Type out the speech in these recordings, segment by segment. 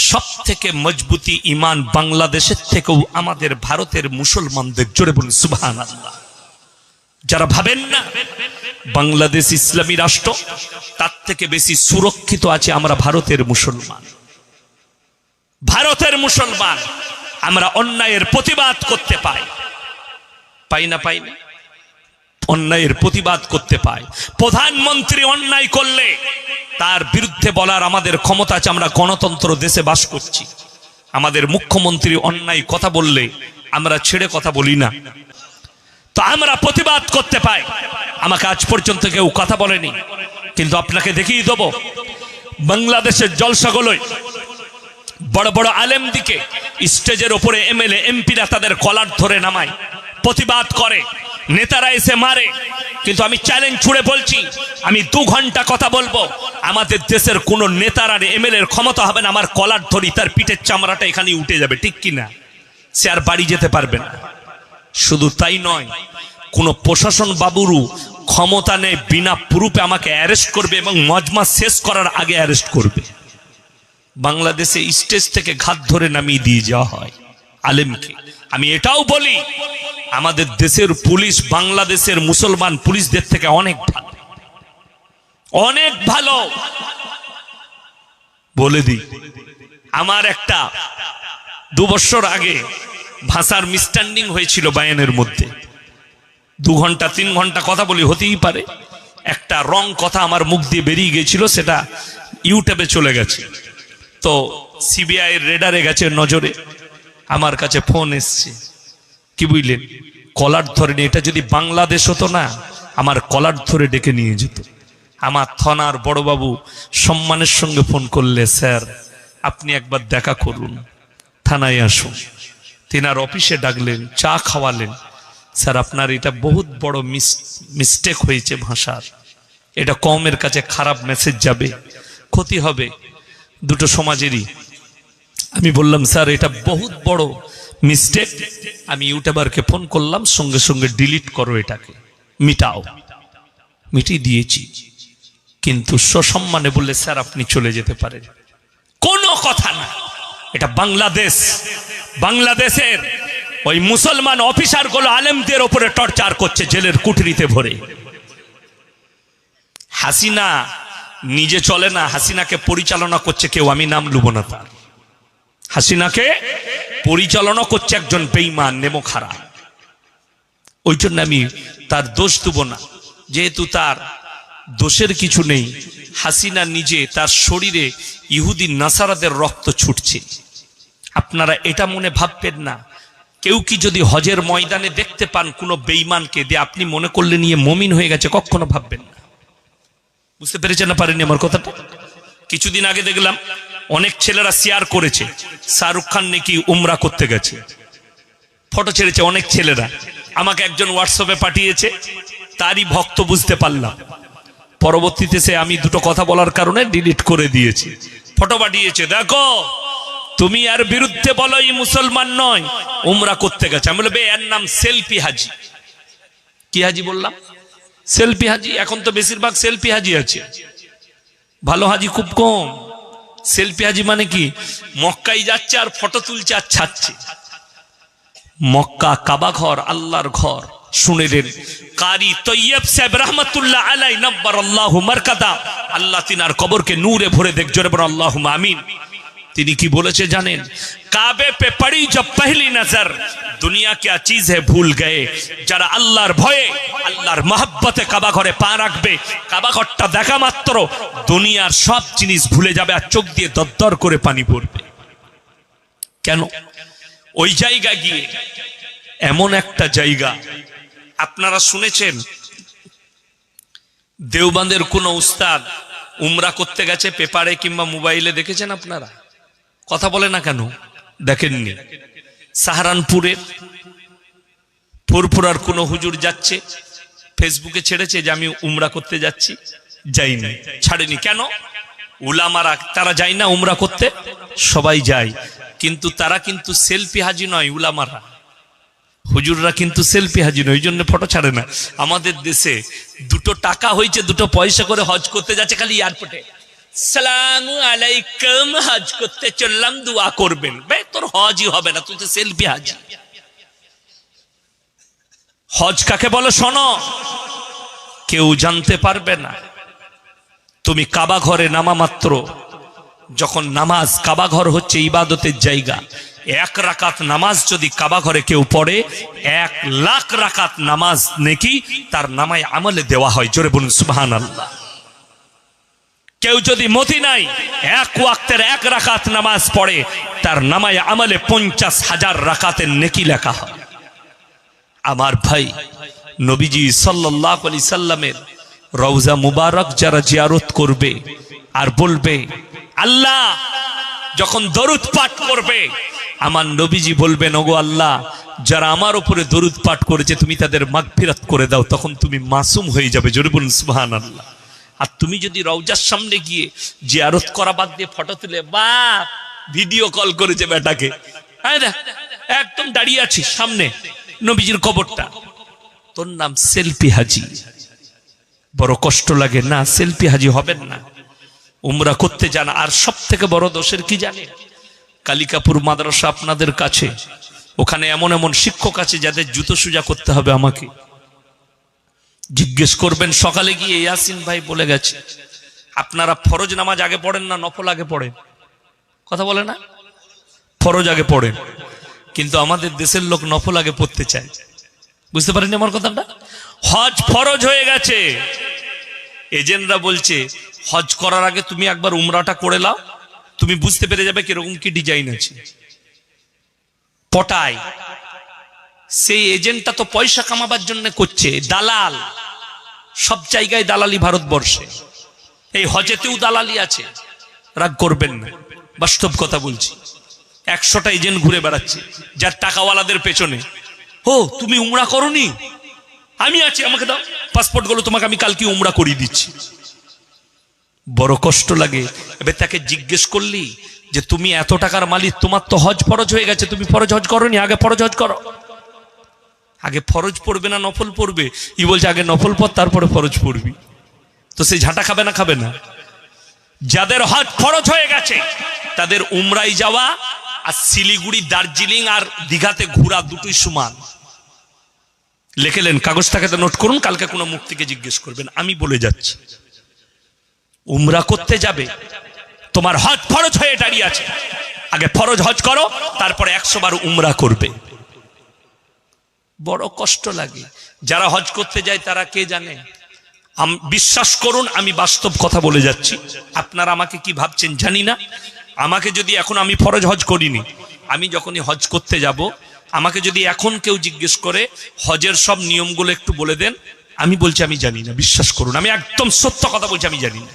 সব থেকে মজবুতি ঈমান বাংলাদেশের থেকেও আমাদের ভারতের মুসলমানদের। জোরে বলুন সুবহানাল্লাহ। যারা ভাবেন না বাংলাদেশ ইসলামী রাষ্ট্র, তার থেকে বেশি সুরক্ষিত আছে আমরা ভারতের মুসলমান। ভারতের মুসলমান আমরা অন্যায়ের প্রতিবাদ করতে পাই না? পাই না? অন্যায়ের প্রতিবাদ করতে পাই। প্রধানমন্ত্রী অন্যায় করলে তার বিরুদ্ধে বলার আমাদের ক্ষমতা আছে। আমরা গণতন্ত্র দেশে বাস করছি। আমাদের মুখ্যমন্ত্রী অন্যায় কথা বললে আমরা ছেড়ে কথা বলি না, তো আমরা প্রতিবাদ করতে পাই। আমাকে আজ পর্যন্ত কেউ কথা বলেনি, কিন্তু আপনাকে দেখিয়ে দেবো বাংলাদেশের জলসাগুলোয় বড় বড় আলেম দিকে স্টেজের উপরে এমএলএ এমপিরা তাদের কলার ধরে নামায়, প্রতিবাদ করে, নেতারা এসে মারে। কিন্তু আমি চ্যালেঞ্জ ছুড়ে বলছি, আমি 2 ঘন্টা কথা বলবো, আমাদের দেশের কোন নেতার আর এমএলএর ক্ষমতা হবে না আমার কলার ধরি তার পিঠের চামড়াটা এখানে উঠে যাবে, ঠিক কিনা? সে আর বাড়ি যেতে পারবে না। শুধু তাই নয়, কোন প্রশাসন বাবুরু ক্ষমতা নেই, বিনা প্রুফে আমাকে অ্যারেস্ট করবে এবং মজমা শেষ করার আগে অ্যারেস্ট করবে। বাংলাদেশে স্টেজ থেকে ঘাত ধরে নামিয়ে দিয়ে যাওয়া হয় আলেমকে। আমি এটাও বলি, আমাদের দেশের পুলিশ বাংলাদেশের মুসলমান পুলিশদের থেকে অনেক ভালো, অনেক ভালো। বলে দিই, আমার একটা 2 বছর আগে ভাষার মিসস্ট্যান্ডিং হয়েছিল বায়ানের মধ্যে। 2 ঘন্টা 3 ঘন্টা কথা বলি, হতেই পারে একটা রং কথা আমার মুখ দিয়ে বেরিয়ে গেছিল, সেটা ইউটিউবে চলে গেছে। তো সিবিআই এর রেডারে গেছে নজরে, আমার কাছে ফোন এসছে, কি বুঝলেন, কলার ধরে নিয়ে, এটা যদি বাংলাদেশ হতো না আমার কলার ধরে ডেকে নিয়ে যেত। আমার থানার বড়বাবু সম্মানের সঙ্গে ফোন করলে, স্যার আপনি একবার দেখা করুন, থানায় আসুন। তিনার অফিসে ডাকলেন, চা খাওয়ালেন। স্যার আপনার এটা বহুত বড় মিস্টেক হয়েছে ভাষার, এটা কওমের কাছে খারাপ মেসেজ যাবে, ক্ষতি হবে দুটো সমাজেরই। আমি বললাম স্যার এটা বহুত বড় মিস্টেক, আমি ইউটিউবারকে ফোন করলাম, সঙ্গে সঙ্গে ডিলিট করো, এটাকে মিটাও। মিটিয়ে দিয়েছি, কিন্তু সসম্মানে বললে স্যার আপনি চলে যেতে পারেন। কোনো কথা না, এটা বাংলাদেশ। বাংলাদেশের ওই মুসলমান অফিসারগুলো আলেমদের উপরে টর্চার করছে জেলের কুঠরিতে ভরে। হাসিনা নিজে চলে না, হাসিনাকে পরিচালনা করছে কেউ, আমি নাম লুব না তার। হাসিনাকে পরিচালনা করছে একজন বেঈমান নেমোখারা। ওই জন্য আমি তার দোষ দেব না, যেহেতু তার দোষের কিছু নেই। হাসিনা নিজে তার শরীরে ইহুদি নাসারাদের রক্ত ছুটছে। আপনারা এটা মনে ভাববেন না, কেউ কি যদি হজের ময়দানে দেখতে পান কোনো বেঈমানকে দিয়ে আপনি মনে করলে নিয়ে মমিন হয়ে গেছে, কখনো ভাববেন না। বুঝতে পেরেছেন না পারেননি আমার কথাটা? কিছুদিন আগে দেখলাম অনেক ছেলেরা শেয়ার করেছে, শাহরুখ খান নাকি উমরা করতে গেছে, ফটো ছেড়েছে অনেক ছেলেরা। আমাকে একজন হোয়াটসঅ্যাপে পাঠিয়েছে, তারই ভক্ত বুঝতে পারলাম। পরবর্তীতে সে আমি দুটো কথা বলার কারণে ডিলিট করে দিয়েছি। ফটো পাঠিয়েছে, দেখো তুমি আর বিরুদ্ধে বলো এই মুসলমান নয়, উমরা করতে গেছে। আমি বলবো এর নাম সেলফি হাজি। কি হাজি বললাম? সেলফি হাজি। এখন তো বেশিরভাগ সেলফি হাজি আছে, ভালো হাজি খুব কম। সেলফি হাজি মানে কি, মক্কায় যাচ্ছে আর ফটো তুলছে আর ছাড়ছে। মক্কা কাবা ঘর, আল্লাহর ঘর। শুনেলেন কারি তৈয়ব সাহেব রহমতুল্লাহ আলাই নব্বরাল্লাহু মারকাদা, আল্লাহ তিনার কবরকে নূরে ভরে দেখ, জোরে বলো আল্লাহুম্মা আমিন। তিনি কি বলেছে জানেন? কাবে পে পড়ি জব পহলি নজর, দুনিয়া क्या चीज है भूल गए। যারা আল্লাহর ভয়ে আল্লাহর মহব্বতে কাবা ঘরে পা রাখবে, কাবা ঘরটা দেখা মাত্র দুনিয়ার সব জিনিস ভুলে যাবে আর চোখ দিয়ে দরদর করে পানি পড়বে। কেন? ওই জায়গা গিয়ে, এমন একটা জায়গা, আপনারা শুনেছেন দেওবন্দের কোন উস্তাদ উমরা করতে গেছে, পেপারে কিংবা মোবাইলে দেখেছেন আপনারা? কথা বলে না কেন? দেখেননি? সাহারানপুরের ফুরফুরার কোন হুজুর যাচ্ছে, ফেসবুকে ছেড়েছে যে আমি উমরা করতে যাচ্ছি, যাইনি, ছাড়েনি। কেন? উলামারা তারা যায় না উমরা করতে? সবাই যায়, কিন্তু তারা কিন্তু সেলফি হাজি নয়। উলামারা, হুজুররা কিন্তু সেলফি হাজি নয়, ওই জন্য ফটো ছাড়ে না। আমাদের দেশে দুটো টাকা হয়েছে, দুটো পয়সা করে হজ করতে যাচ্ছে খালি এয়ারপোর্টে, সালামু আলাইকুম, হজ করতে চললাম, দোয়া করবেন। বে তোর হজই হবে না, তুই তো সেলফি হাজি। হজ কাকে বলে শোনো, কেউ জানতে পারবে না। তুমি কাবা ঘরে নামা মাত্র, যখন নামাজ, কাবা ঘর হচ্ছে ইবাদতের জায়গা, 1 রাকাত নামাজ যদি কাবা ঘরে কেউ পড়ে, 1 লাখ রাকাত নামাজ নেকি তার নামায় আমলে দেওয়া হয়। জোরে বলুন সুবহানাল্লাহ। কেউ যদি মদিনায় 1 ওয়াক্তের 1 রাকাত নামাজ পড়ে, তার নামায় আমলে 50,000 রাকাতের নেকি লেখা হয়। আমার ভাই, নবীজি সাল্লাল্লাহু আলাইহি সাল্লামের রওজা মুবারক যারা জিয়ারত করবে আর বলবে আল্লাহ, যখন দরুদ পাঠ করবে, আমার নবীজি বলবেন, ওগো আল্লাহ, যারা আমার উপরে দরুদ পাঠ করেছে তুমি তাদের মাগফিরাত করে দাও, তখন তুমি মাসুম হয়ে যাবে। জোরে বলুন সুবহানাল্লাহ। আর তুমি যদি রওজার সামনে গিয়ে জিয়ারত করা বাদ দিয়ে ফটো তুলে, বাপ ভিডিও কল করেছে বেটাকে, একদম দাঁড়িয়ে আছিস সামনে নবীজির কবরটা, তোর নাম সেলফি হাজি। বড় কষ্ট লাগে না, সেলফি হাজি হবেন না, উমরা করতে যান। আর সব থেকে বড় দোষের কি জানেন? কালিকাপুর মাদ্রাসা আপনাদের কাছে, ওখানে এমন এমন শিক্ষক আছে যাদের জুতো সোজা করতে হবে। আমাকে জিজ্ঞেস করবেন, সকালে গিয়ে ইয়াসিন ভাই বলে গেছে, আপনারা ফরজ নামাজ আগে পড়েন না নফল আগে পড়েন? কথা বলে না, ফরজ আগে পড়েন, কিন্তু আমাদের দেশের লোক নফল আগে পড়তে চায়। বুঝতে পারেন আমার কথাটা? হজ ফরজ হয়ে গেছে, এজেন্টরা বলছে হজ করার আগে তুমি একবার উমরাটা করে নাও, তুমি বুঝতে পেরে যাবে কিরকম কি ডিজাইন আছে। পটায় সেই এজেন্টটা তো পয়সা কামাবার জন্য করছে, দালাল। সব জায়গায় দালালি ভারতবর্ষে, এই হজেতেও দালালি আছে। রাগ করবেন না, বাস্তব কথা বলছি। 100টা এজেন্ট ঘুরে বেড়াচ্ছে যার টাকাওয়ালাদের পেছনে। ও তুমি উমরা করনি, আমি আছি, আমাকে দাও পাসপোর্ট গুলো, তোমাকে আমি কালকে উমরা করিয়ে দিচ্ছি। বড় কষ্ট লাগে। এবার তাকে জিজ্ঞেস করলি যে তুমি এত টাকার মালিক, তোমার তো হজ ফরজ হয়ে গেছে, তুমি ফরজ হজ করনি, আগে ফরজ হজ করো। আগে ফরজ পড়বে না নফল পড়বে? ই বলছে আগে নফল পড়, তারপরে ফরজ পড়বি। তো সেই ঝাঁটা খাবে না? খাবে না। যাদের হজ ফরজ হয়ে গেছে তাদের উমরায় যাওয়া আর শিলিগুড়ি, দার্জিলিং আর দীঘাতে ঘোরা দুটোই সমান। লিখেলেন, কাগজটাকে নোট করুন, কালকে কোনো মুক্তিকে জিজ্ঞেস করবেন। আমি বলে যাচ্ছি, উমরা করতে যাবে, তোমার হজ ফরজ হয়ে দাঁড়িয়ে আছে, আগে ফরজ হজ করো, তারপরে 100 বার উমরা করবে। বড় কষ্ট লাগে। যারা হজ করতে যায় তারা কে জানে? বিশ্বাস করুন, আমি বাস্তব কথা বলে যাচ্ছি। আপনারা আমাকে কি ভাবছেন জানি না। আমাকে যদি এখন, আমি ফরজ হজ করিনি, আমি যখনই হজ করতে যাব, আমাকে যদি এখন কেউ জিজ্ঞেস করে হজের সব নিয়মগুলো একটু বলে দেন, আমি বলছি আমি জানি না। বিশ্বাস করুন, আমি একদম সত্য কথা বলছি, আমি জানি না।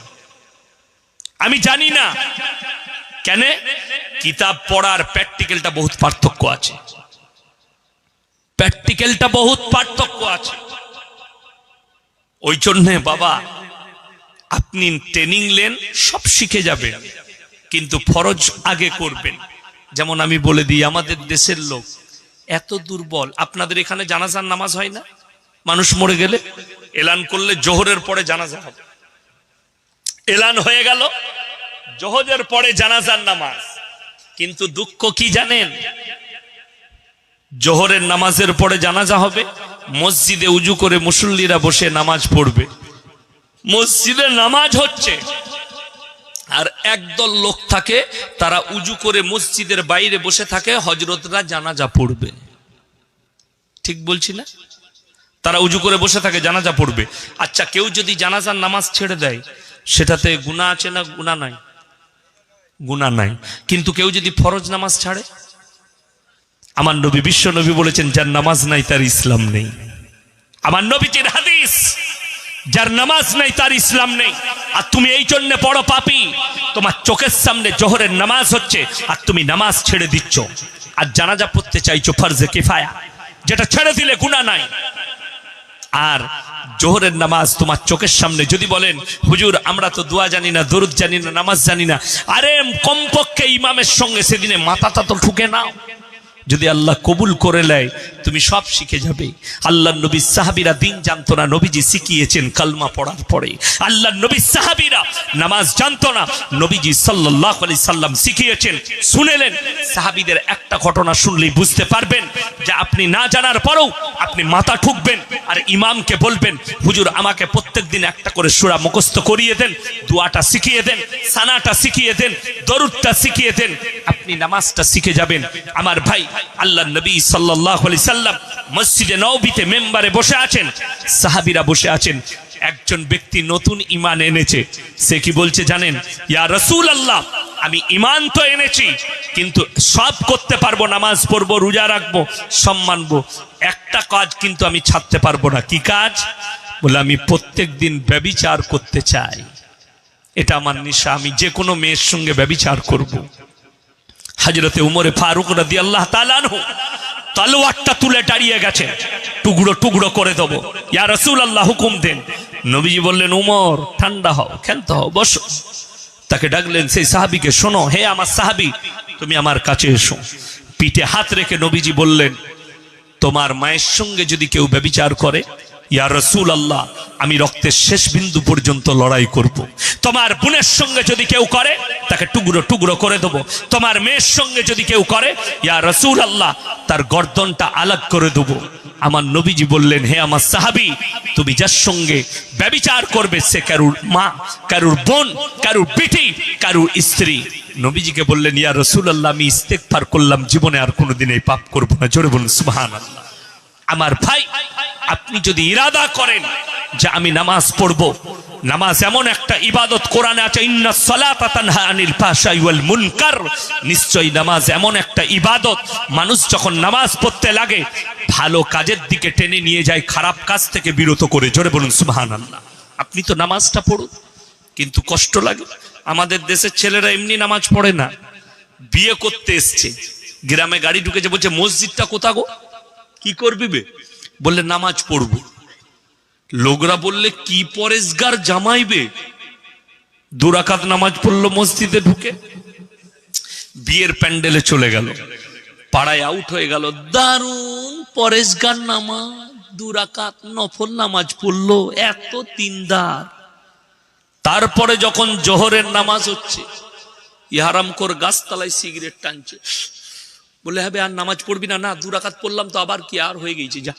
আমি জানি না। কেন? কিতাব পড়ার প্র্যাকটিক্যালটা বহুত পার্থক্য আছে। প্র্যাকটিক্যালটা বহুত পার্থক্য আছে। ওই জন্যে বাবা, আপনি ট্রেনিং নেন, সব শিখে যাবেন, কিন্তু ফরজ আগে করবেন। যেমন আমি বলে দিই, আমাদের দেশের লোক এত দুর্বল। আপনাদের এখানে জানাজার নামাজ হয় না? মানুষ মরে গেলে এলান করলে জোহরের পরে জানাজা হবে। এলান হয়ে গেল, জোহরের পরে জানাজার নামাজ। কিন্তু দুঃখ কি জানেন? জোহরের নামাজের পরে জানাজা হবে, মসজিদে উজু করে মুসল্লিরা বসে নামাজ পড়বে। মসজিদে নামাজ হচ্ছে, আর একদল লোক থাকে, তারা উজু করে মসজিদের বাইরে বসে থাকে, হজরতরা জানাজা পড়বে। ঠিক বলছি না? তারা উজু করে বসে থাকে, জানাজা পড়বে। আচ্ছা, কেউ যদি জানাজার নামাজ ছেড়ে দেয়, সেটাতে গুনাহ আছে না গুনাহ নাই? গুনাহ নাই। কিন্তু কেউ যদি ফরজ নামাজ ছাড়ে, আমার নবী, বিশ্ব নবী বলেছেন, যার নামাজ নাই তার ইসলাম নেই। আমার নবীজির হাদিস, যার নামাজ নাই তার ইসলাম নেই। আর তুমি এই জন্য বড় পাপী, তোমার চোখের সামনে জোহরের নামাজ হচ্ছে আর তুমি নামাজ ছেড়ে দিচ্ছ, আর জানাজা পড়তে চাইছো ফরজে কিফায়া, যেটা ছেড়ে দিলে গুনাহ নাই। আর জোহরের নামাজ তোমার চোখের সামনে, যদি বলেন হুজুর আমরা তো দোয়া জানি না, দরুদ জানি না, নামাজ জানি না, আরে কমপক্ষে ইমামের সঙ্গে সেদিনে মাথাটা তো ঠুকে নাও। যদি আল্লাহ কবুল করে নেয় তুমি সব শিখে যাবে। আল্লাহর নবী সাহাবীরা দিন জানতো না, নবীজি শিখিয়েছেন কালমা পড়ার পরে। আল্লাহর নবী সাহাবীরা নামাজ জানতো না, নবীজি সাল্লাল্লাহু আলাইহি সাল্লাম শিখিয়েছেন। শুনেলেন, সাহাবীদের একটা ঘটনা শুনলেই বুঝতে পারবেন যে আপনি না জানার পরেও আপনি মাথা ঠুকবেন আর ইমামকে বলবেন, হুজুর আমাকে প্রত্যেকদিন একটা করে সূরা মুখস্থ করিয়ে দেন, দোয়াটা শিখিয়ে দেন, সানাটা শিখিয়ে দেন, দরুদটা শিখিয়ে দেন, আপনি নামাজটা শিখে যাবেন। আমার ভাই, আল্লাহর নবী সাল্লাল্লাহু আলাইহি সাল্লাম মসজিদে নববীতে মেম্বারে বসে আছেন, সাহাবীরা বসে আছেন। একজন ব্যক্তি নতুন ঈমান এনেছে। সে কি বলছে জানেন? ইয়া রাসূলুল্লাহ, আমি ঈমান তো এনেছি, কিন্তু সব করতে পারবো, নামাজ পড়বো, রোজা রাখবো, সব মানবো, একটা কাজ কিন্তু আমি ছাড়তে পারবো না। কি কাজ? বলে আমি প্রত্যেকদিন ব্যভিচার করতে চাই, এটা আমার নেশা, আমি যে কোনো মেয়ের সঙ্গে ব্যভিচার করব। হযরতে উমরে ফারুক রাদিয়াল্লাহু তাআলা আনহু তলোয়ারটা তুলে দাঁড়িয়ে গেছেন, টুকরো টুকরো করে দেবো, ইয়া রাসূলুল্লাহ হুকুম দেন। নবীজি বললেন, উমর ঠান্ডা হও, ক্ষান্ত হও, বসো। তাকে ডাকলেন, সেই সাহাবীকে, শোনো, হে আমার সাহাবী, তুমি আমার কাছে এসো। পিঠে হাত রেখে নবীজি বললেন, তোমার মায়ের সঙ্গে যদি কেউ ব্যভিচার করে, ইয়া রাসূলুল্লাহ, আমি রক্তের শেষ বিন্দু পর্যন্ত লড়াই করব। তোমার বোনের সঙ্গে যদি কেউ করে, তাকে টুকরো টুকরো করে দেবো। তোমার মেয়ের সঙ্গে যদি কেউ করে, ইয়া রাসূলুল্লাহ, তার গর্দনটা আলাদা করে দেবো। আমার নবীজি বললেন, হে আমার সাহাবী, তুমি যার সঙ্গে ব্যভিচার করবে সে কারুর মা, কারুর বোন, কারুর বিটি, কারুর স্ত্রী। নবীজিকে বললেন, ইয়া রাসূলুল্লাহ, আমি ইস্তেগফার করলাম, জীবনে আর কোনোদিন এই পাপ করব না। জোরে বলুন সুবহানাল্লাহ। আমার ভাই, আপনি যদি ইরাদা করেন যে আমি নামাজ পড়ব, নামাজ এমন একটা ইবাদত, কোরআনে আছে, ইন্নাস সালাতা তানহা আনিল ফাহশাই ওয়াল মুনকার, নিশ্চয়ই নামাজ এমন একটা ইবাদত, মানুষ যখন নামাজ পড়তে লাগে ভালো কাজের দিকে টেনে নিয়ে যায়, খারাপ কাজ থেকে বিরত করে। জোরে বলুন সুবহানাল্লাহ। আপনি তো নামাজটা পড়ুন, কিন্তু কষ্ট লাগে। আমাদের দেশের ছেলেরা এমনি নামাজ পড়ে না, বিয়ে করতে এসছে, গ্রামে গাড়ি ঢুকেছে, বলছে মসজিদটা কোথা গো, কি করবি বে? বললে নামাজ পড়ব। লোকরা বললে কি পরেশগার জামাইবে, 2 রাকাত নামাজ পড়লো মসজিদে ঢুকে, বিয়ের প্যান্ডেলে চলে গেল, পাড়ায় আউট হয়ে গেল, দারুণ পরেশগার নামাজ, 2 রাকাত নফল নামাজ পড়লো, এত দিনদার। তারপরে যখন জোহরের নামাজ হচ্ছে, ইহারামখোর গাছতলায় সিগারেট টানছে, বলে হবে আর নামাজ পড়বি না? না, 2 রাকাত পড়লাম তো, আবার কি আর হয়ে গেছে, যা।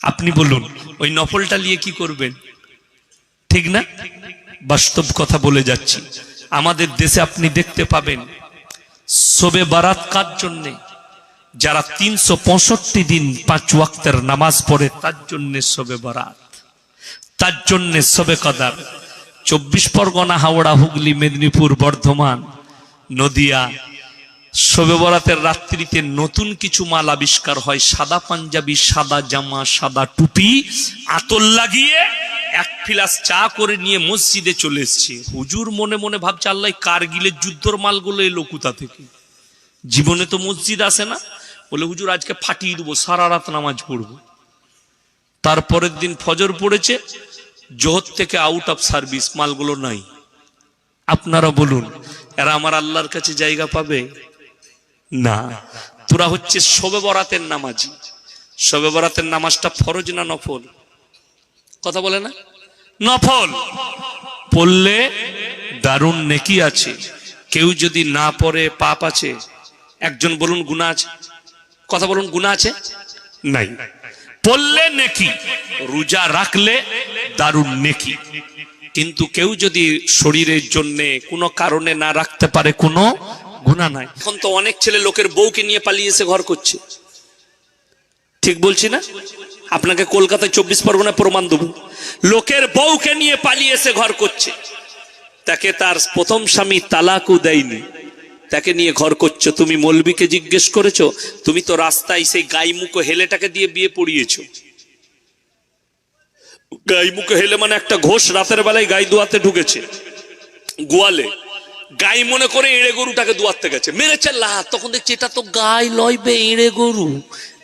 আপনি বলুন, ওই নফলটা নিয়ে কি করবেন? ঠিক না? বাস্তব কথা বলে যাচ্ছি। আমাদের দেশে আপনি দেখতে পাবেন শবে বারাত কার জন্যে? যারা 365 দিন 5 ওয়াক্তের নামাজ পড়ে, তার জন্যে শবে বারাত, তার জন্যে শবে কদর। 24 পরগনা, হাওড়া, হুগলি, মেদিনীপুর, বর্ধমান, নদিয়া, শবে বরাতের রাত্রিতে নতুন কিছু মাল আবিষ্কার হয়, সাদা পাঞ্জাবি, সাদা জামা, সাদা টুপি, আতর লাগিয়ে 1 ফিলাস চা করে নিয়ে মসজিদে চলে এসছে। হুজুর মনে মনে ভাবছে, আল্লাহ কারগিলের যুদ্ধর মালগুলো এলো কোথা থেকে? জীবনে তো মসজিদ আসে না। বলে, হুজুর আজকে ফাটিয়ে দেবো, সারা রাত নামাজ পড়বো। তারপরের দিন ফজর পড়েছে, জোহর থেকে আউট অফ সার্ভিস, মালগুলো নাই। আপনারা বলুন, এরা আমার আল্লাহর কাছে জায়গা পাবে? না। তোরা হচ্ছে শবে বরাতের নামাজি। শবে বরাতের নামাজটা ফরজ না নফল? কথা বলে না? নফল। পড়লে দারুণ নেকি আছে, কেউ যদি না পড়ে পাপ আছে। একজন বলুন গুনাহ আছে? কথা বলুন, গুনাহ আছে? নাই। পড়লে নেকি, রোজা রাখলে দারুণ নেকি। কিন্তু কেউ যদি শরীরের জন্য কোনো কারণে না রাখতে পারে, কোনো গুনাহ নাই। এখন তো অনেক ছেলে লোকের বউকে নিয়ে পালিয়ে এসে ঘর করছে, ঠিক বলছি না? আপনাকে কলকাতায় 24 পরগনায় প্রমাণ দেবো। লোকের বউকে নিয়ে পালিয়ে এসে ঘর করছে, তাকে তার প্রথম স্বামী তালাকও দেয়নি, তাকে নিয়ে ঘর করছো। তুমি মৌলবীকে জিজ্ঞেস করেছো? তুমি তো রাস্তায় সেই গাইমুখো হেলেটাকে দিয়ে বিয়ে পড়িয়েছো। গাইমুখো হেলে মানে একটা ঘোষ রাতের বেলায় গাই দোয়াতে ঢুকেছে গোয়ালে, গাই মনে করে এড়ে গরুটাকে দোয়াতে গেছে, মেরেছে লাত। তখন দেখছি এটা তো গাই লইবে, এড়ে গরু,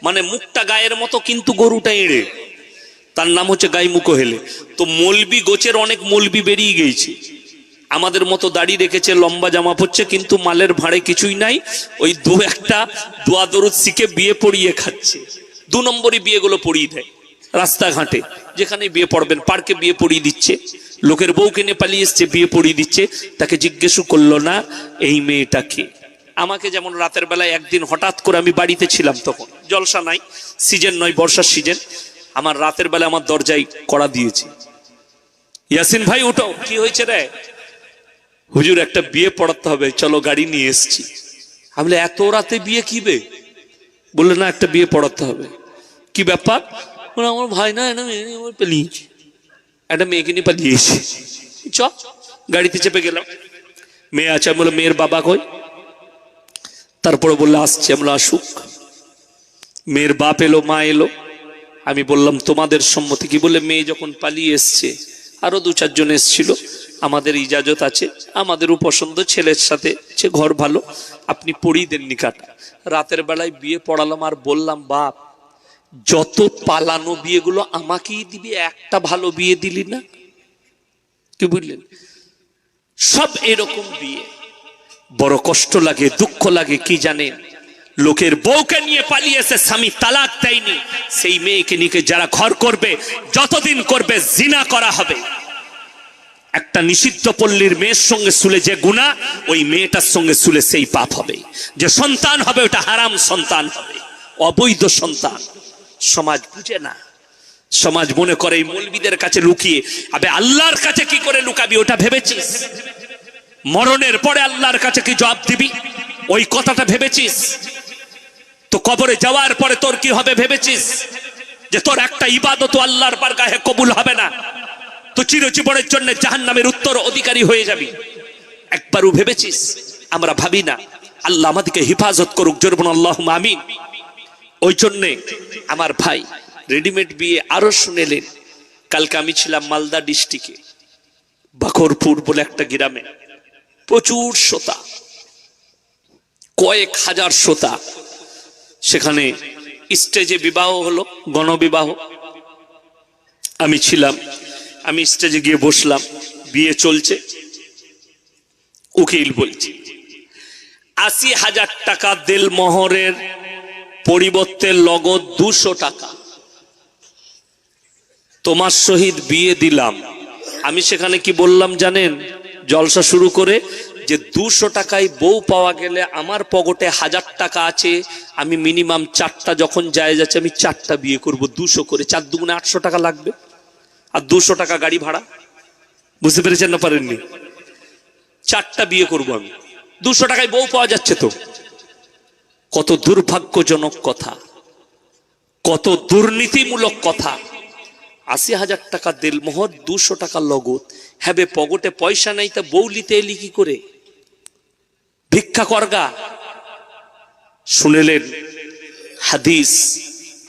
মানে মুখটা গায়ের মতো কিন্তু গরুটা এড়ে। তার নাম হচ্ছে গাইমুখো হেলে। তো মৌলবি গোছের অনেক মৌলবি বেরিয়ে গেছে, আমাদের মতো দাড়ি রেখেছে, লম্বা জামা পরছে, কিন্তু মালের ভাঁড়ে কিছুই নাই, ওই দু একটা দোয়া দরুদ শিখে বিয়ে পড়িয়ে খাচ্ছে। 2 নম্বরই বিয়েগুলো পড়িয়ে দেয় রাস্তাঘাটে, যেখানে বিয়ে পড়বেন, পার্কে বিয়ে পড়িয়ে দিচ্ছে, লোকের বউকে নিয়ে পালিয়ে এসছে বিয়ে পড়িয়ে দিচ্ছে, তাকে জিজ্ঞেসও করলো না এই মেয়েটাকে। আমাকে যেমন রাতের বেলায় একদিন হঠাৎ করে, আমি বাড়িতে ছিলাম তখন, জলসা নাই, সিজন নয়, বর্ষার সিজন, আমার রাতের বেলা আমার দরজায় কড়া দিয়েছে, ইয়াসিন ভাই উঠো, কি হয়েছে রে? হুজুর একটা বিয়ে পড়াতে হবে, চলো গাড়ি নিয়ে এসছি। আমি বলে এত রাতে বিয়ে কি বে? বললে না একটা বিয়ে পড়াতে হবে। কি ব্যাপার? আমার ভাই না পালিয়েছে, একটা মেয়েকে নিয়ে পালিয়েছে, চ গাড়িতে চেপে গেলাম। মেয়ে আছে, আমি বলে মেয়ের বাবা কই? তারপরে বললে আসছে। আমরা আসুক। মেয়ের বাপ এলো, মা এলো। আমি বললাম তোমাদের সম্মতি কি? বলে মেয়ে যখন পালিয়ে এসছে, আরো 2-4 জন এসছিল, আমাদের ইজাজত আছে, আমাদেরও পছন্দ, ছেলের সাথে সে ঘর ভালো, আপনি পড়িয়ে দেন নিকাটা। রাতের বেলায় বিয়ে পড়ালাম, আর বললাম বাপ যত পালানো বিয়েগুলো আমাকেই দিবি, একটা ভালো বিয়ে দিলি না। কি বুঝলেন? সব এরকম বিয়ে। বড় কষ্ট লাগে, দুঃখ লাগে, কি জানেন? লোকের বউকে নিয়ে পালিয়েছে, স্বামী তালাক দেয়নি, সেই মেয়েকে নিয়ে যারা ঘর করবে, যতদিন করবে জিনা করা হবে। একটা নিষিদ্ধ পল্লীর মেয়ের সঙ্গে শুলে যে গুনাহ, ওই মেয়েটার সঙ্গে শুলে সেই পাপ হবে। যে সন্তান হবে ওটা হারাম সন্তান হবে, অবৈধ সন্তান। সমাজ বুঝে না, সমাজ মনে করে এই মৌলবীদের কাছে লুকিয়ে, আবে আল্লাহর কাছে কি করে লুকাবি ওটা ভেবেছিস? মরণের পরে আল্লাহর কাছে কি জবাব দিবি ওই কথাটা ভেবেছিস? তো কবরে যাওয়ার পরে তোর কি হবে ভেবেছিস? যে তোর একটা ইবাদত আল্লাহর বারগাহে কবুল হবে না, তো চিরজীবনের জন্য জাহান্নামের উত্তর অধিকারী হয়ে যাবি। একবারও ভেবেছিস? আমরা ভাবি না। আল্লাহ আমাদেরকে হেফাজত করুক, জোরে বলুন আল্লাহুম্মা আমিন। ওই জন্যে আমার ভাই রেডিমেড বিয়ে আরো শুনেলেন। কালকে আমি ছিলাম মালদা ডিস্ট্রিক্টে, বাকরপুর বলে একটা গ্রামে, প্রচুর শ্রোতা, কয়েক হাজার শ্রোতা। সেখানে স্টেজে বিবাহ হলো, গণবিবাহ। আমি ছিলাম, আমি স্টেজে গিয়ে বসলাম, বিয়ে চলছে। উকিল বলছে 80,000 টাকা দেলমোহরের পরিবর্তে লগদ 200 টাকা তোমার সহিত বিয়ে দিলাম। আমি সেখানে কি বললাম জানেন? জলসা শুরু করে যে 200 টাকায় বউ পাওয়া গেলে আমার পকেটে 1000 টাকা আছে, আমি মিনিমাম 4টা যখন জায়েজ আছে আমি 4টা বিয়ে করব 200 করে, 4 দুগুণে 800 টাকা লাগবে, আর 200 টাকা গাড়ি ভাড়া। বুঝতে পেরেছেন না পারেননি? 4টা বিয়ে করব আমি, 200 টাকায় বউ পাওয়া যাচ্ছে। তো কত দুর্ভাগ্যজনক কথা, কত দুর্নীতিমূলক কথা। 80,000 টাকা দেলমোহর, 200 টাকা লগদ। হ্যাঁ বে, পকেটে পয়সা নাই, তা বউ লিতে এলি কি করে? ভিক্ষা করগা। শুনেলেন হাদিস,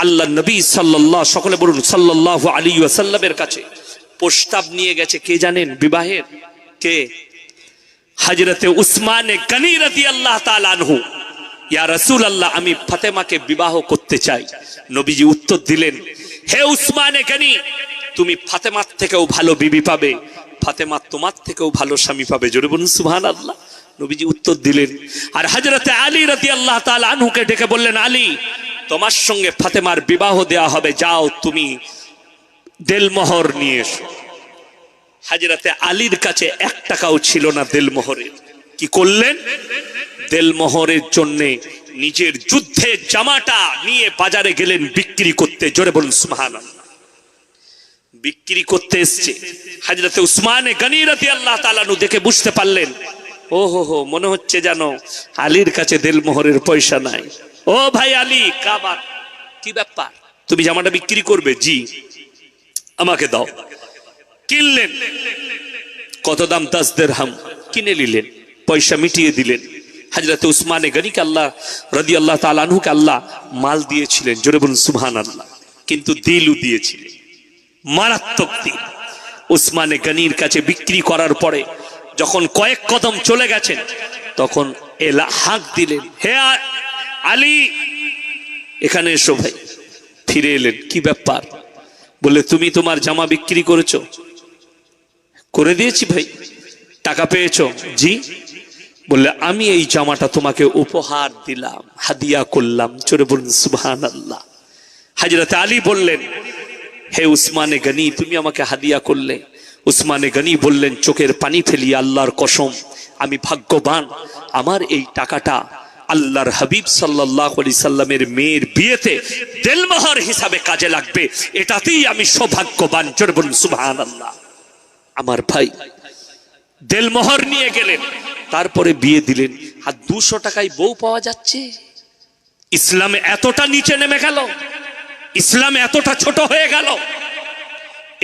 আল্লাহ নবী সাল্লাল্লাহু, সকলে বলুন সাল্লাল্লাহু আলাইহি ওয়াসাল্লামের কাছে প্রস্তাব নিয়ে গেছে। কে জানেন বিবাহের? কে? হযরতে উসমানে গনি রাদিয়াল্লাহু তাআলা আনহু। ইয়া রাসূলুল্লাহ, আমি ফাতেমাকে বিবাহ করতে চাই। নবীজি উত্তর দিলেন, হে উসমানে গনি, তুমি ফাতেমার থেকেও ভালো বিবি পাবে, ফাতেমা তোমার থেকেও ভালো স্বামী পাবে। জোরে বলুন সুবহানাল্লাহ। নবীজি উত্তর দিলেন। আর হযরতে আলী রাদিয়াল্লাহু তাআলা আনহুকে ডেকে বললেন, আলী, তোমার সঙ্গে ফাতেমার বিবাহ দেয়া হবে, যাও তুমি দেলমোহর নিয়ে এসো। হযরতে আলীর কাছে 1 টাকাও ছিল না দেলমোহরের। কি করলেন? দেলমোহরের জন্য নিজের যুদ্ধের জামাটা নিয়ে বাজারে গেলেন বিক্রি করতে। জোরে বলুন সুবহানাল্লাহ। বিক্রি করতে এসছে। হযরতে উসমানে গনি রাদিয়াল্লাহু তাআলা আনহু দেখে বুঝতে পারলেন, ও হো, মনে হচ্ছে জানো আলীর কাছে দেলমোহরের পয়সা নাই। ও ভাই আলী, কাবাত, কি ব্যাপার? তুমি জামাটা বিক্রি করবে? জি। আমাকে দাও। কিনলেন। কত দাম? 10 দিরহাম। কিনে নিলেন, পয়সা মিটিয়ে দিলেন। হযরতে উসমানে গনিকে আল্লাহ রাদিয়াল্লাহু তাআলা আনহুকে আল্লাহ মাল দিয়েছিলেন। জোরে বলুন সুবহানাল্লাহ। কিন্তু দিলও দিয়েছিলেন, মারাত্মক দিল। উসমানে গনির কাছে বিক্রি করার পরে যখন কয়েক কদম চলে গেছেন, তখন এলা হাঁক দিলেন, হে আলী, এখানে এসো ভাই। ফিরে এলেন। কি ব্যাপার? বলে তুমি তোমার জামা বিক্রি করেছো? করে দিয়েছি ভাই। টাকা পেয়েছো? জি। বললে আমি এই জামাটা তোমাকে উপহার দিলাম, হাদিয়া করলাম। চোরে বলুন সুবহানাল্লাহ। হযরত আলী বললেন, হে উসমানে গনি, তুমি আমাকে হাদিয়া করলে। উসমানে গনি বললেন চোখের পানি ফেলিয়ে, আল্লাহর কসম আমি ভাগ্যবান, আমার এই টাকাটা আল্লাহর হাবিব সাল্লাল্লাহু আলাইহি সাল্লামের মেয়ের বিয়েতে দেলমোহর হিসাবে কাজে লাগবে, এটাতেই আমি সৌভাগ্যবান। জোরে বলুন সুবহানাল্লাহ। আমার ভাই দেলমোহর নিয়ে গেলেন, তারপরে বিয়ে দিলেন। আর 200 টাকায় বউ পাওয়া যাচ্ছে? ইসলামে এতটা নিচে নেমে গেল, ইসলাম এতটা ছোট হয়ে গেল।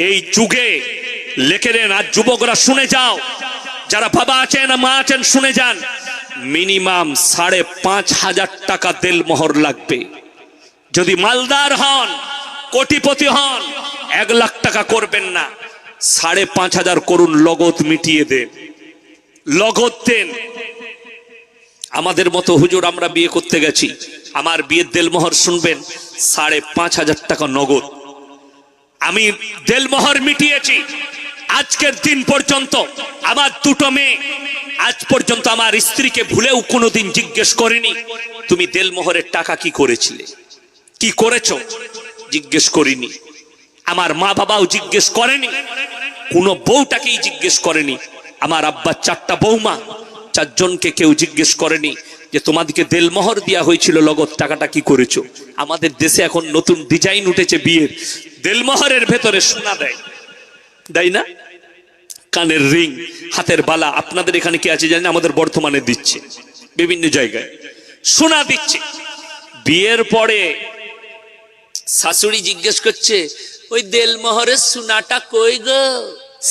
এই যুগে লেখে নেন, আর যুবকরা শুনে যাও, যারা বাবা আছেন মা আছেন শুনে যান, মিনিমাম 5,500 টাকা দেলমোহর লাগবে। যদি মালদার হন, কোটিপতি হন, 1 লাখ টাকা করবেন না, 5,500 করুন, লগত মিটিয়ে দেন, লগত দেন। আমাদের মতো হুজুর আমরা বিয়ে করতে গেছি, আমার বিয়ের দেলমোহর শুনবেন 5,500 টাকা নগদ। আমি দেলমোহর মিটিয়েছি। আজকের দিন পর্যন্ত আমার 2টো মেয়ে আজ পর্যন্ত আমার স্ত্রীকে ভুলেও কোনোদিন জিজ্ঞেস করেনি তুমি দেলমোহরের টাকা কি করেছিলে, কি করেছো, জিজ্ঞেস করিনি। আমার মা বাবাও জিজ্ঞেস করেনি, কোনো বউটাকেই জিজ্ঞেস করেনি। আমার আব্বা 4টা বৌমা, 4 জনকে কেউ জিজ্ঞেস করেনি যে তোমাদেরকে দেলমোহর দেওয়া হয়েছিল, লগত টাকাটা কি করেছো। আমাদের দেশে এখন নতুন ডিজাইন উঠেছে বিয়ের, দেলমোহরের ভেতরে সোনা দেয়, দেয় না? কানের রিং, হাতের বালা। আপনাদের এখানে কি আছে জানেন? আমাদের বর্তমানে দিচ্ছে, বিভিন্ন জায়গায় সোনা দিচ্ছে। বিয়ের পরে শাশুড়ি জিজ্ঞেস করছে ওই দেলমোহরের সোনাটা কই গো?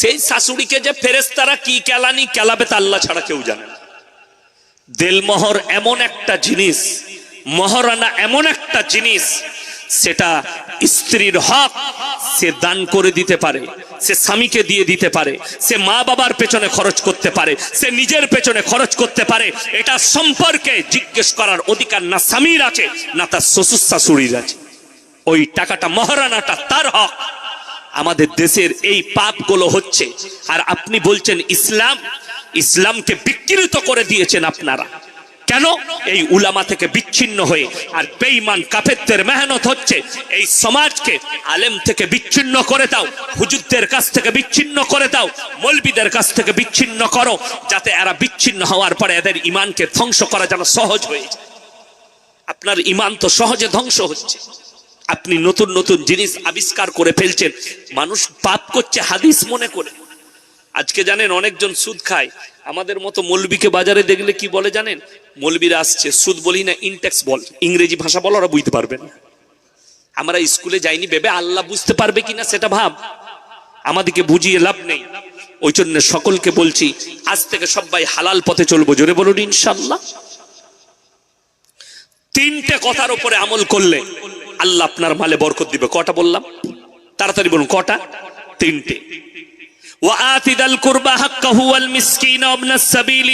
সেই শাশুড়িকে যে ফেরেশতারা কি কেলানি কেলাবে তা আল্লাহ ছাড়া কেউ জানে না। দেলমোহর এমন একটা জিনিস, মহারানা এমন একটা জিনিস, সেটা স্ত্রীর হক সে দান করে দিতে পারে, সে স্বামীকে দিয়ে দিতে পারে, সে মা বাবার পেছনে খরচ করতে পারে, সে নিজের পেছনে খরচ করতে পারে। এটা সম্পর্কে জিজ্ঞেস করার অধিকার না স্বামীর আছে না তার শ্বশুর শাশুড়ির আছে। ওই টাকাটা মহারানাটা তার হক। আমাদের দেশের এই পাপগুলো হচ্ছে, আর আপনি বলছেন ইসলাম, ইসলামকে বিকৃত করে দিয়েছেন আপনারা। কেন? এই উলামা থেকে বিচ্ছিন্ন হয়ে, আর বেঈমান কাফেরদের মেহনত হচ্ছে এই সমাজকে আলেম থেকে বিচ্ছিন্ন করে দাও, হুজুরদের কাছ থেকে বিচ্ছিন্ন করে দাও, মৌলবীদের কাছ থেকে বিচ্ছিন্ন করো, যাতে এরা বিচ্ছিন্ন হওয়ার পরে এদের ইমানকে ধ্বংস করা যেন সহজ হয়ে যায়। আপনার ইমান তো সহজে ধ্বংস হচ্ছে। আপনি নতুন নতুন জিনিস আবিষ্কার করে ফেলছেন, মানুষ পাপ করছে হাদিস মনে করে। আজকে জানেন অনেকজন সুদ খায়। আমাদের মতো মৌলবীকে বাজারে দেখলে কি বলে জানেন? মৌলবীরা আসছে, সুদ বলি না, ইনটেক্স বল, ইংরেজি ভাষা বল, ওরা বুঝতে পারবে না। আমরা স্কুলে যাইনি ভেবে আল্লাহ বুঝতে পারবে কিনা সেটা ভাব, আমাদেরকে বুঝিয়ে লাভ নেই। ওই জন্য সকলকে বলছি আজ থেকে সবাই হালাল পথে চলবো। জোরে বলুন ইনশাআল্লাহ। 3টে কথার উপরে আমল করলে আল্লাহ আপনার মালে বরকত দিবে। কটা বললাম? তাড়াতাড়ি বলুন কটা? 3টে। وآت ذا القربى حقه والمسكين وابن السبيل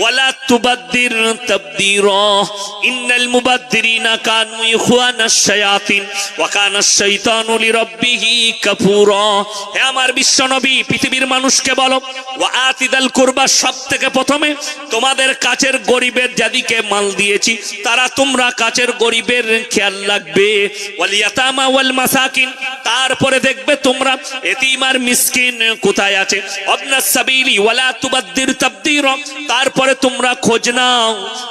ولا تبذر تبذيرا إن المبذرين كانوا إخوان الشياطين وكان الشيطان لربه كفورا। হে আমার বিশ্ব নবী, পৃথিবীর মানুষকে বলো, وآت ذا القربى, সবথেকে প্রথমে তোমাদের কাছের গরিবের যাদিকে মাল দিয়েছি তারা তোমরা কাছের গরিবের খেয়াল রাখবে। ওয়াল-ইয়াতামা ওয়াল-মাসাকিন, তারপরে দেখবে তোমরা এতিম আর মিসকিন কোথায় আছে। ওয়াবনাস সাবিলি ওয়ালা তুবাদদির তাবদীরা, তারপরে তোমরা খোঁজ নাও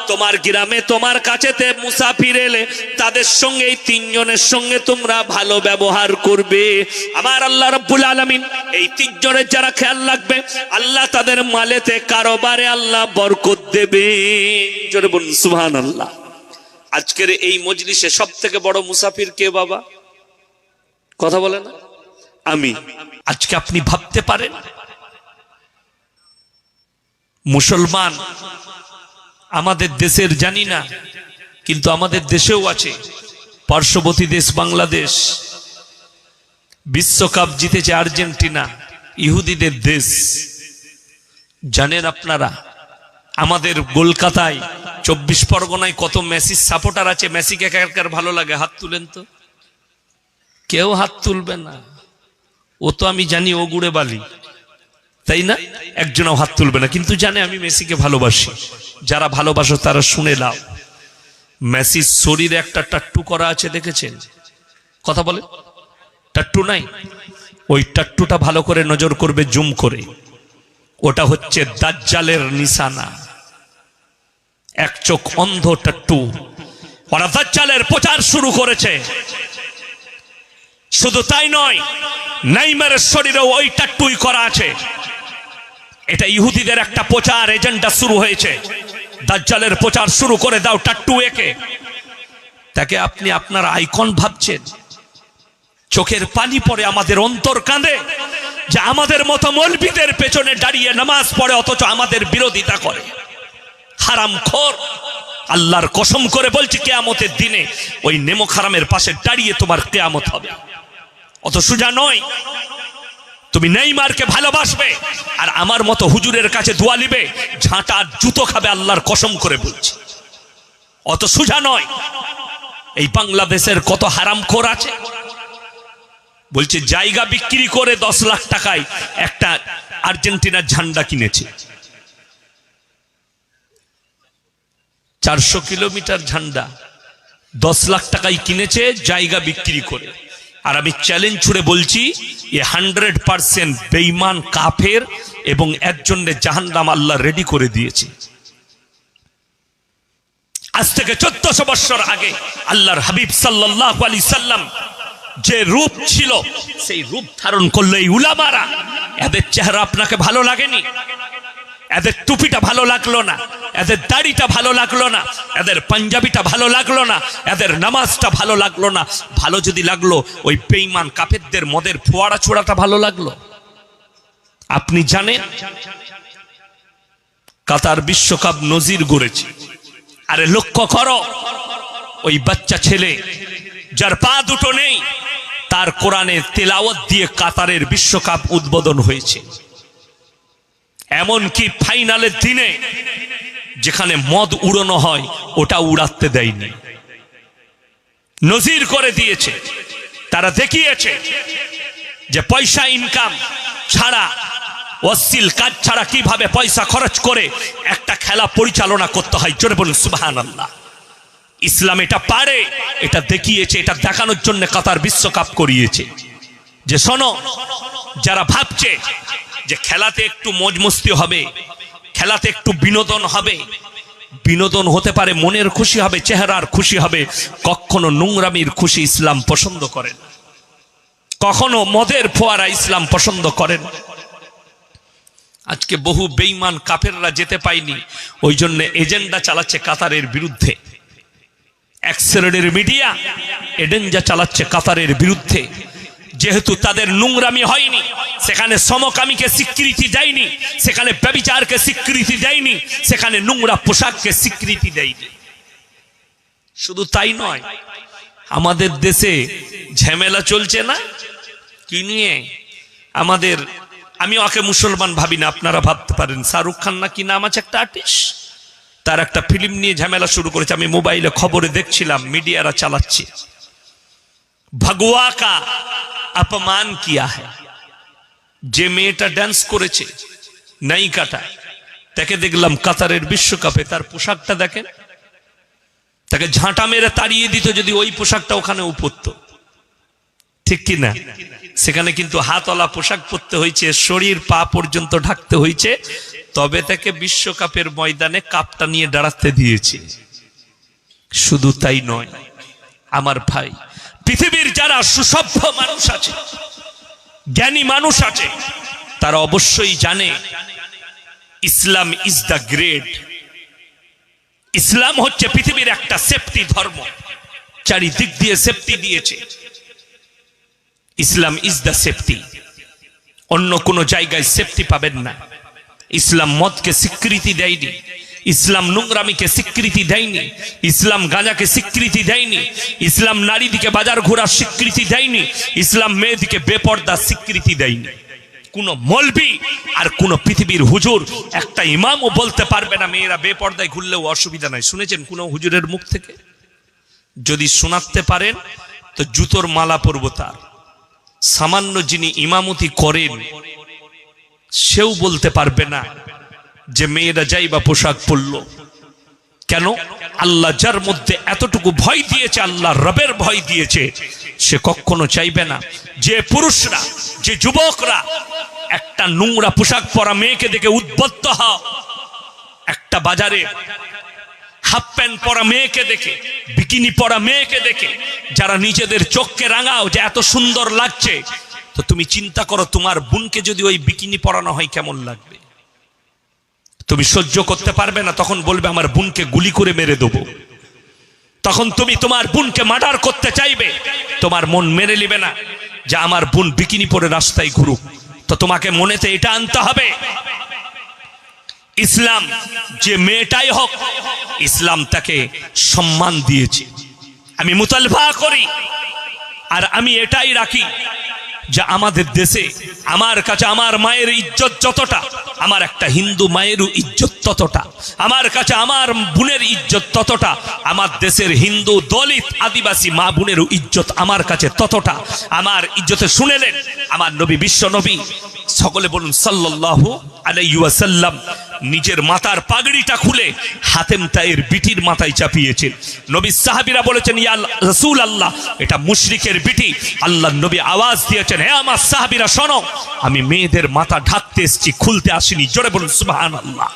তোমার গ্রামে তোমার কাছেতে মুসাফির এলে তাদের সঙ্গে, এই 3 জনের সঙ্গে তোমরা ভালো ব্যবহার করবে। আমার আল্লাহ রাব্বুল আলামিন এই 3 জনের যারা খেয়াল রাখবে আল্লাহ তাদের মালেতে কারবারে আল্লাহ বরকত দেবে। জোরে বলুন সুবহানাল্লাহ। আজকের এই মজলিসে সবথেকে বড় মুসাফির কে বাবা? কথা বলে না? আমি। আজকে আপনি ভাবতে পারেন মুসলমান আমাদের দেশের জানি না, কিন্তু আমাদের দেশেও আছে, পার্শ্ববর্তী দেশ বাংলাদেশ, বিশ্বকাপ জিতেছে আর্জেন্টিনা, ইহুদিদের দেশ। জানেন আপনারা আমাদের কলকাতায় 24 পরগনায় কত মেসির সাপোর্টার আছে? মেসিকে কার ভালো লাগে? হাত তুলেন তো। কেউ হাত তুলবে না, ও তো আমি জানি ও গুড়ে বালি। তাই না? একজনও হাত তুলবে না, কিন্তু জানে আমি মেসিকে ভালোবাসি। যারা ভালোবাসো তারা শুনে নাও, মেসির শরীরে একটা টাট্টু করা আছে, দেখেছেন? কথা বলে, টাট্টু নাই? ওই টাট্টুটা ভালো করে নজর করবে, জুম করে। ওটা হচ্ছে দাজ্জালের নিশানা, এক চোখ অন্ধ টাট্টু। ওরা দাজ্জালের প্রচার শুরু করেছে। শুধু তাই নয়, নেইমারের শরীরেও ওই টাট্টুই করা আছে। এটা ইহুদিদের একটা প্রচার এজেন্ডা শুরু হয়েছে। দাজ্জালের প্রচার শুরু করে দাও টাট্টু একে। তাকে আপনি আপনার আইকন ভাবছেন। চোখের পানি পড়ে, আমাদের অন্তর কাঁদে যে আমাদের মতো মৌলবীদের পেছনে দাঁড়িয়ে নামাজ পড়ে, অথচ আমাদের বিরোধিতা করে। হারামখোর! আল্লাহর কসম করে বলছি, কিয়ামতের দিনে ওই নেমক হারামের পাশে দাঁড়িয়ে তোমার কিয়ামত হবে। অত সোজা নয়। তুমি নেইমারকে ভালোবাসবে আর আমার মতো হুজুরের কাছে দোয়া নিবে, ঝাঁটা জুতো খাবে, আল্লাহর কসম করে বলছি। অত সোজা নয়। এই বাংলাদেশের কত হারামখোর আছে, বলছে জায়গা বিক্রি করে 10 লাখ টাকায় একটা আর্জেন্টিনার ঝান্ডা কিনেছে। 400 কিলোমিটার ঝান্ডা 10 লাখ টাকায় কিনেছে জায়গা বিক্রি করে। আর আমি চ্যালেঞ্জ ছুড়ে বলছি, এ 100% বেঈমান কাফের, এবং এর জন্য জাহান্নাম আল্লাহ রেডি করে দিয়েছে। আজ থেকে 1400 বছর আগে আল্লাহর হাবিব সাল্লাল্লাহু আলাইহি সাল্লাম যে রূপ ছিল, সেই রূপ ধারণ করলো এই উলামারা। এদের চেহারা আপনাকে ভালো লাগেনি? এদের টুপিটা ভালো লাগলো না, এদের দাড়িটা ভালো লাগলো না, এদের পাঞ্জাবিটা ভালো লাগলো না, এদের নামাজটা ভালো লাগলো না। ভালো যদি লাগলো, ওই বেঈমান কাফেরদের মদের ফোয়ারা ছোড়াটা ভালো লাগলো। আপনি জানেন কাতার বিশ্বকাপ নজির গড়েছে। আরে লক্ষ্য করো, ওই বাচ্চা ছেলে যার পা দুটো নেই, তার কোরআনে তেলাওয়াত দিয়ে কাতারের বিশ্বকাপ উদ্বোধন হয়েছে। এমনকি ফাইনালের দিনে যেখানে মদ উড়ানো হয়, ওটা উড়াতে দেয়নি, নজির করে দিয়েছে। তারা দেখিয়েছে যে পয়সা ইনকাম ছাড়া, অশ্লীল কাজ ছাড়া কিভাবে পয়সা খরচ করে একটা খেলা পরিচালনা করতে হয়। জোরে বলুন সুবহানাল্লাহ। ইসলাম এটা পারে, এটা দেখিয়েছে। এটা দেখানোর জন্য কাতার বিশ্বকাপ করিয়েছে। যে শোনো, যারা ভাবছে যে খেলাতে একটু মজ মস্তি হবে, খেলাতে একটু বিনোদন হবে, বিনোদন হতে পারে, মনের খুশি হবে, চেহারার খুশি হবে, কখনো নোংরামির খুশি ইসলাম পছন্দ করেন, কখনো মদের ফোয়ারা ইসলাম পছন্দ করেন। আজকে বহু বেঈমান কাফেররা যেতে পায়নি, ওই জন্য এজেন্ডা চালাচ্ছে কাতারের বিরুদ্ধে। এক শ্রেণীর মিডিয়া এজেন্ডা চালাচ্ছে কাতারের বিরুদ্ধে। যেহেতু তাদের নোংরামি হয়নি, সেখানে সমকামীকে স্বীকৃতি দেয়নি, সেখানে ব্যভিচারকে স্বীকৃতি দেয়নি, সেখানে নোংরা পোশাককে স্বীকৃতি দেয়নি। শুধু তাই নয়, আমাদের দেশে ঝামেলা চলছে না কি নিয়ে? আমাদের, আমি ওকে মুসলমান ভাবি না, আপনারা ভাবতে পারেন। শাহরুখ খান না কি নাম আছে একটা আর্টিস্ট, তার একটা ফিল্ম নিয়ে ঝামেলা শুরু করেছে। আমি মোবাইলে খবরে দেখছিলাম, মিডিয়ারা চালাচ্ছে। ভগওয়া কা अपमान किया है। যে মেয়েটা ডান্স করেছে, নায়িকাটা, তাকে দেখলাম কাতারের বিশ্বকাপে, তার পোশাকটা দেখেন, তাকে ঝাঁটা মেরে তাড়িয়ে দিত যদি ওই পোশাকটা ওখানে উপরত, ঠিক কি না? সেখানে কিন্তু হাতওয়ালা পোশাক পরতে হয়েছে, শরীর পা পর্যন্ত ঢাকতে হয়েছে, তবে তাকে বিশ্বকাপের ময়দানে কাপটা নিয়ে দাঁড়াতে দিয়েছে। শুধু তাই নয় আমার ভাই, পৃথিবীর যারা সুসভ্য মানুষ আছে, জ্ঞানী মানুষ আছে, তারা অবশ্যই জানে ইসলাম ইজ দ্য গ্রেট। ইসলাম হচ্ছে পৃথিবীর একটা সেফটি ধর্ম, চারিদিক দিয়ে সেফটি দিয়েছে। ইসলাম ইজ দ্য সেফটি। অন্য কোন জায়গায় সেফটি পাবেন না। ইসলাম মদকে স্বীকৃতি দেয়নি, ইসলাম নোংরামিকে স্বীকৃতি দেয়নি, ইসলাম গাঁজাকে স্বীকৃতি দেয়নি, ইসলাম নারীদিকে বাজার ঘোরার স্বীকৃতি দেয়নি, ইসলাম মেয়েদিকে বেপর্দা স্বীকৃতি দেয়নি। কোন মৌলবি আর কোন পৃথিবীর হুজুর, একটা ইমামও বলতে পারবে না মেয়েরা বেপর্দায় ঘুরলেও অসুবিধা নাই। শুনেছেন কোন হুজুরের মুখ থেকে? যদি শোনাতে পারেন তো জুতোর মালা পরব তার। সামান্য যিনি ইমামতি করেন, সেও বলতে পারবে না যে মেয়েরা যাই বা পোশাক পরলো কেন। আল্লাহ যার মধ্যে এতটুকু ভয় দিয়েছে, আল্লাহ রবের ভয় দিয়েছে, সে কখনো চাইবে না যে পুরুষরা, যে যুবকরা একটা নোংরা পোশাক পরা মেয়েকে দেখে উদ্বুদ্ধ হও, একটা বাজারে হাফ প্যান্ট পরা মেয়েকে দেখে, বিকিনি পরা মেয়েকে দেখে যারা নিজেদের চোখকে রাঙাও যে এত সুন্দর লাগছে, তো তুমি চিন্তা করো তোমার বোনকে যদি ওই বিকিনি পরানো হয় কেমন লাগবে। তুমি সহ্য করতে পারবে না, তখন বলবে আমার বোনকে গুলি করে মেরে দেবো। তখন তুমি তোমার বোনকে মার্ডার করতে চাইবে, তোমার মন মেনে নিবে না যে আমার বোন বিকিনি পরে রাস্তায় ঘুরুক। তো তোমাকে মনেতে এটা আনতে হবে, ইসলাম যে মেয়েটাই হোক ইসলাম তাকে সম্মান দিয়েছে। আমি মুতালবা করি আর আমি এটাই রাখি যে আমাদের দেশে আমার কাছে আমার মায়ের ইজ্জত যতটা, আমার একটা হিন্দু মায়েরও ইজ্জত ততটা, আমার কাছে আমার বোনের ইজ্জত ততটা, আমার দেশের হিন্দু দলিত আদিবাসী মা বোনেরও ইজ্জত আমার কাছে ততটা। আমার ইজ্জতে শুনেলেন আমার নবী, বিশ্ব নবী, সকলে বলুন সাল্লাল্লাহু আলাইহি ওয়াসাল্লাম, নিজের মাথার পাগড়িটা খুলে হাতেম তায়ের বিটির মাথায় চাপিয়েছেন। নবী সাহাবীরা বলেছেন ইয়া রাসূলুল্লাহ, এটা মুশরিকের বিটি। আল্লাহর নবী আওয়াজ দিয়েছেন, হে আমার সাহাবীরা শোনো, আমি মেয়েদের মাথা ঢাকতে এসেছি, খুলতে আসিনি। জোরে বলুন সুবহানাল্লাহ।